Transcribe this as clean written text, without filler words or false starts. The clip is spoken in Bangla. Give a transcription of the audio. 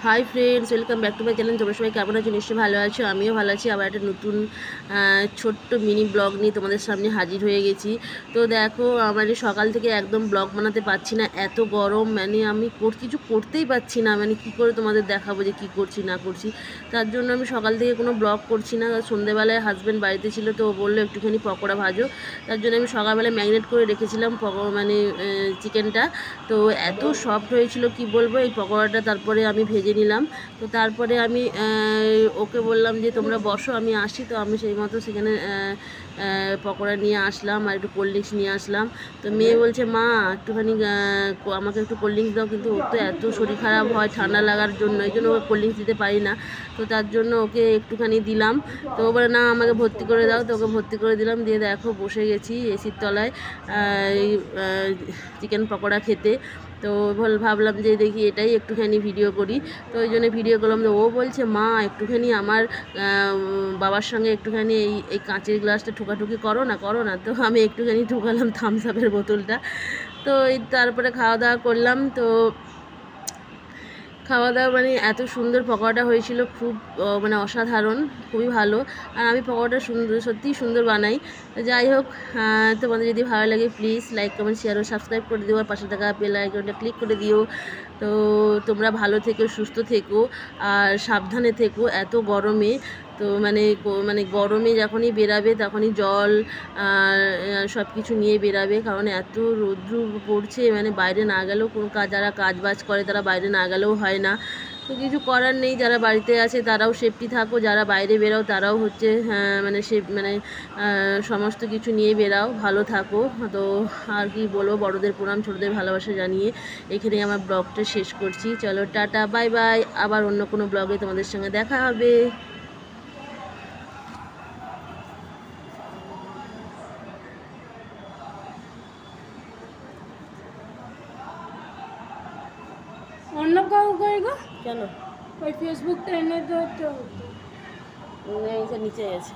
Hi friends, welcome back to my channel. তোমরা সবাই কেমন আছো? নিশ্চয়ই ভালো আছো, আমিও ভালো আছি। আবার একটা নতুন ছোট্ট মিনি ব্লগ নিয়ে তোমাদের সামনে হাজির হয়ে গেছি। তো দেখো, মানে সকাল থেকে একদম ব্লগ বানাতে পারছি না, এত গরম, মানে আমি কিছু করতেই পারছি না। মানে কি করে তোমাদের দেখাবো যে কি করছি না করছি। তার জন্য আমি সকাল থেকে কোনো ব্লগ করছি না। সন্ধ্যেবেলায় হাজব্যান্ড বাড়িতে ছিল, তো ও বললো একটুখানি পকোড়া ভাজো। তার জন্য আমি সকালবেলায় ম্যারিনেট করে রেখেছিলাম মানে চিকেনটা। তো এত সফট হয়েছিল কি বলবো এই পকোড়াটা। তারপরে আমি ভেজে নিলাম। তো তারপরে আমি ওকে বললাম যে তোমরা বসো, আমি আসি। তো আমি সেই মতো সেখানে পকোড়া নিয়ে আসলাম আর একটু কোল্ড ড্রিঙ্কস নিয়ে আসলাম। তো মেয়ে বলছে, মা একটুখানি আমাকে একটু কোল্ড ড্রিঙ্কস দাও, কিন্তু ওর তো এত শরীর খারাপ হয় ঠান্ডা লাগার জন্য, এই জন্য ওকে কোল্ড ড্রিঙ্কস দিতে পারি না। তো তার জন্য ওকে একটুখানি দিলাম। তো ও বলে, না আমাকে ভর্তি করে দাও। তো ওকে ভর্তি করে দিলাম। দিয়ে দেখো বসে গেছি এসির তলায় চিকেন পকোড়া খেতে। তো ভাবলাম যে দেখি এটাই একটুখানি ভিডিও করি। তো ওই জন্য ভিডিও করলাম। তো ও বলছে, মা একটুখানি আমার বাবার সঙ্গে একটুখানি এই কাঁচের গ্লাসটা ঠোকাঠুকি করো না। তো আমি একটুখানি ঠোকালাম থামস আপের বোতলটা। তো এই তারপরে খাওয়া দাওয়া করলাম। তো খাওয়া দাওয়া মানে এত সুন্দর পকোড়াটা হয়েছিল, খুব মানে অসাধারণ, খুবই ভালো। আর আমি পকোড়াটা সত্যিই সুন্দর বানাই। যাই হোক, তোমাদের যদি ভালো লাগে প্লিজ লাইক কমেন্ট শেয়ার ও সাবস্ক্রাইব করে দিও, আর পাশে থাকা বেল আইকনটা ক্লিক করে দিও। তো তোমরা ভালো থেকো, সুস্থ থেকো আর সাবধানে থেকো এত গরমে। তো মানে গরমে যখনই বেরাবে তখনই জল আর সব কিছু নিয়ে বেরাবে, কারণ এত রৌদ্র পড়ছে, মানে বাইরে না গেলেও কোনো যারা কাজ বাজ করে তারা বাইরে না গেলেও হয় না। তো কিছু করার নেই, যারা বাড়িতে আছে তারাও সেফটি থাকো, যারা বাইরে বেরাও তারাও হচ্ছে মানে সমস্ত কিছু নিয়ে বেরাও, ভালো থাকো। তো আর কি বলবো, বড়দের প্রণাম, ছোটদের ভালোবাসা জানিয়ে এখানেই আমার ব্লগটা শেষ করছি। চলো টাটা, বাই বাই। আবার অন্য কোনো ব্লগে তোমাদের সঙ্গে দেখা হবে। অন্য কাউ কই গো? কেন ওই ফেসবুকটা এনে তো নিচে গেছে।